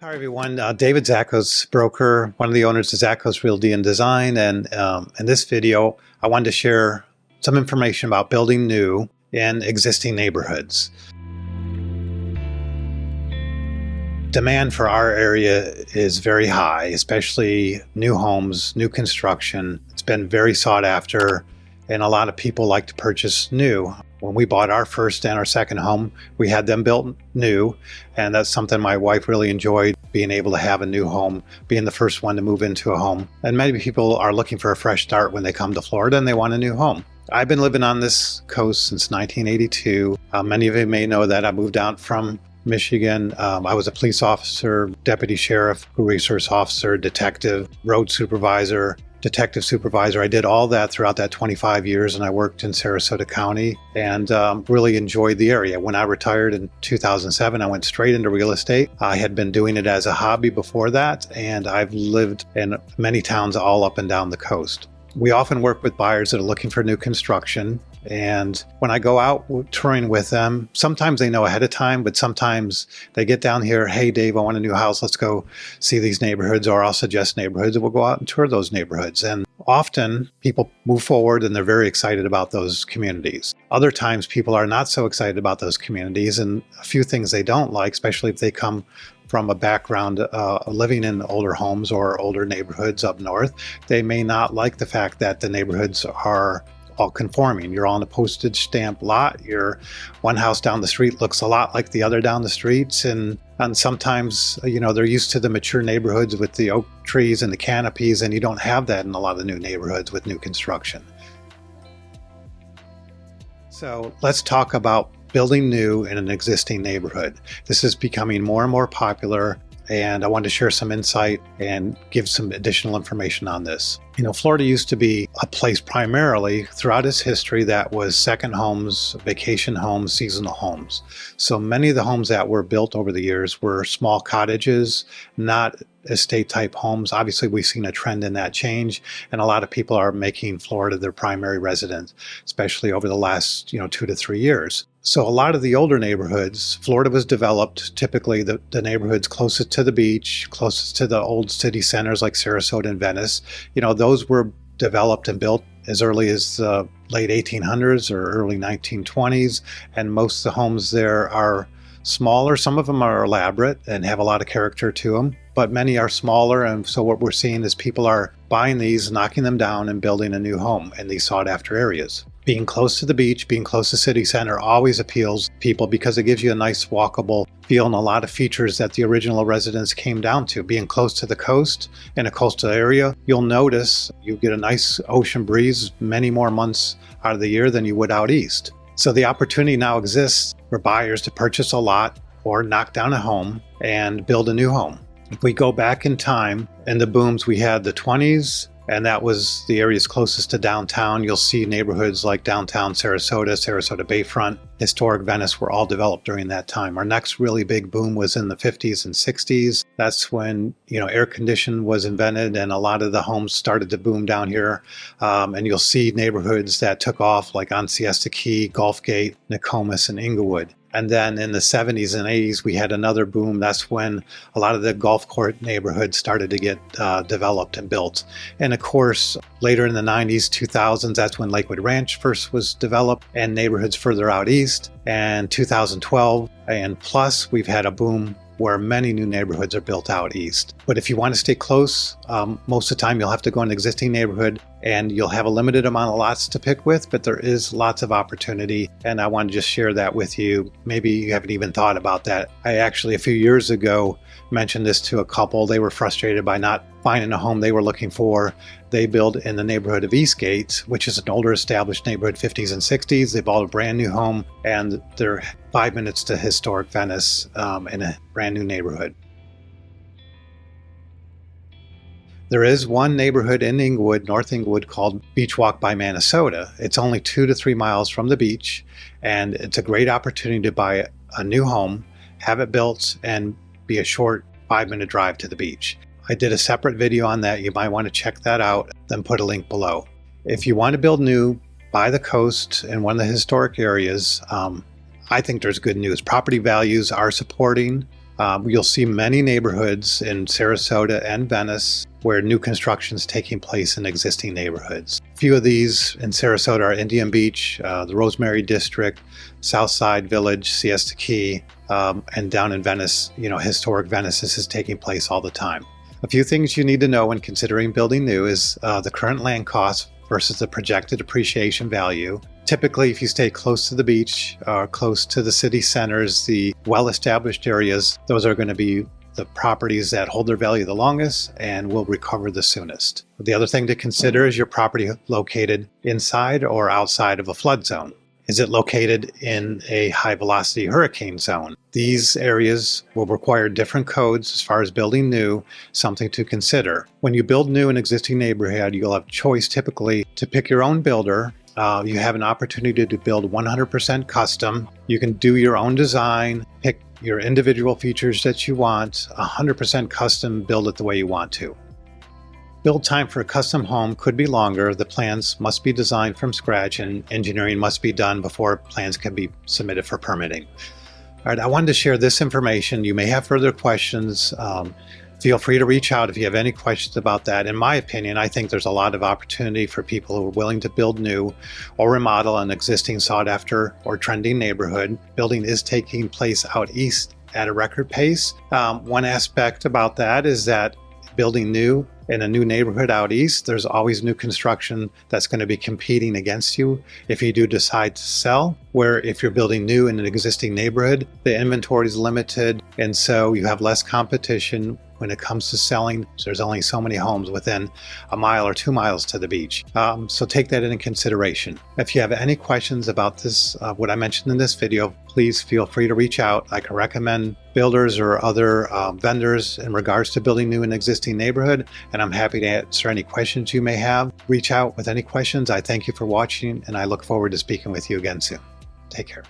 Hi, everyone. David Zackos, broker, one of the owners of Zackos Realty and Design. And in this video, I wanted to share some information about building new in existing neighborhoods. Demand for our area is very high, especially new homes, new construction. It's been very sought after, and a lot of people like to purchase new. When we bought our first and our second home, we had them built new, and that's something my wife really enjoyed, being able to have a new home, being the first one to move into a home. And many people are looking for a fresh start when they come to Florida and they want a new home. I've been living on this coast since 1982. Many of you may know that I moved out from Michigan. I was a police officer, deputy sheriff, resource officer, detective, road supervisor, detective supervisor. I did all that throughout that 25 years, and I worked in Sarasota County and really enjoyed the area. When I retired in 2007, I went straight into real estate. I had been doing it as a hobby before that, and I've lived in many towns all up and down the coast. We often work with buyers that are looking for new construction. And when I go out touring with them, sometimes they know ahead of time, but sometimes they get down here, hey, Dave, I want a new house. Let's go see these neighborhoods, or I'll suggest neighborhoods, and we'll go out and tour those neighborhoods. And often people move forward and they're very excited about those communities. Other times people are not so excited about those communities, and a few things they don't like, especially if they come from a background living in older homes or older neighborhoods up north. They may not like the fact that the neighborhoods are all conforming. You're on a postage stamp lot. Your one house down the street looks a lot like the other down the streets. And sometimes, they're used to the mature neighborhoods with the oak trees and the canopies, and you don't have that in a lot of new neighborhoods with new construction. So let's talk about building new in an existing neighborhood. This is becoming more and more popular, and I wanted to share some insight and give some additional information on this. Florida used to be a place primarily throughout its history that was second homes, vacation homes, seasonal homes. So many of the homes that were built over the years were small cottages, not estate type homes. Obviously, we've seen a trend in that change, and a lot of people are making Florida their primary residence, especially over the last 2 to 3 years. So a lot of the older neighborhoods, Florida was developed, typically the neighborhoods closest to the beach, closest to the old city centers like Sarasota and Venice, those were developed and built as early as the late 1800s or early 1920s. And most of the homes there are smaller. Some of them are elaborate and have a lot of character to them, but many are smaller. And so what we're seeing is people are buying these, knocking them down, and building a new home in these sought after areas. Being close to the beach, being close to city center always appeals to people because it gives you a nice walkable feel and a lot of features that the original residents came down to. Being close to the coast in a coastal area, you'll notice you get a nice ocean breeze many more months out of the year than you would out east. So the opportunity now exists for buyers to purchase a lot or knock down a home and build a new home. If we go back in time, in the booms, we had the 20s, and that was the areas closest to downtown. You'll see neighborhoods like downtown Sarasota, Sarasota Bayfront, historic Venice were all developed during that time. Our next really big boom was in the 50s and 60s. That's when, air conditioning was invented and a lot of the homes started to boom down here. And you'll see neighborhoods that took off like on Siesta Key, Gulfgate, Nokomis, and Inglewood. And then in the 70s and 80s, we had another boom. That's when a lot of the golf court neighborhoods started to get developed and built. And of course, later in the 90s, 2000s, that's when Lakewood Ranch first was developed and neighborhoods further out east. And 2012 and plus, we've had a boom where many new neighborhoods are built out east. But if you want to stay close, most of the time you'll have to go in an existing neighborhood and you'll have a limited amount of lots to pick with, but there is lots of opportunity. And I want to just share that with you. Maybe you haven't even thought about that. I actually, a few years ago, mentioned this to a couple. They were frustrated by not finding a home they were looking for. They built in the neighborhood of Eastgate, which is an older established neighborhood, 50s and 60s. They bought a brand new home and they're 5 minutes to historic Venice in a brand new neighborhood. There is one neighborhood in Inglewood, North Inglewood, called Beach Walk by Manasota. It's only 2 to 3 miles from the beach, and it's a great opportunity to buy a new home, have it built, and be a short 5-minute drive to the beach. I did a separate video on that. You might want to check that out, then put a link below. If you want to build new by the coast in one of the historic areas, I think there's good news. Property values are supporting You'll see many neighborhoods in Sarasota and Venice where new construction is taking place in existing neighborhoods. A few of these in Sarasota are Indian Beach, the Rosemary District, Southside Village, Siesta Key, and down in Venice, historic Venice. This is taking place all the time. A few things you need to know when considering building new is the current land cost versus the projected appreciation value. Typically, if you stay close to the beach or close to the city centers, the well-established areas, those are going to be the properties that hold their value the longest and will recover the soonest. The other thing to consider is your property located inside or outside of a flood zone. Is it located in a high-velocity hurricane zone? These areas will require different codes as far as building new, something to consider. When you build new in an existing neighborhood, you'll have choice typically to pick your own builder. You have an opportunity to build 100% custom. You can do your own design, pick your individual features that you want, 100% custom, build it the way you want to. Build time for a custom home could be longer. The plans must be designed from scratch and engineering must be done before plans can be submitted for permitting. All right, I wanted to share this information. You may have further questions. Feel free to reach out if you have any questions about that. In my opinion, I think there's a lot of opportunity for people who are willing to build new or remodel an existing sought after or trending neighborhood. Building is taking place out east at a record pace. One aspect about that is that building new in a new neighborhood out east, there's always new construction that's going to be competing against you if you do decide to sell. Where if you're building new in an existing neighborhood, the inventory is limited, and so you have less competition when it comes to selling. There's only so many homes within a mile or 2 miles to the beach. So take that into consideration. If you have any questions about this, what I mentioned in this video, please feel free to reach out. I can recommend builders or other vendors in regards to building new in an existing neighborhood, and I'm happy to answer any questions you may have. Reach out with any questions. I thank you for watching, and I look forward to speaking with you again soon. Take care.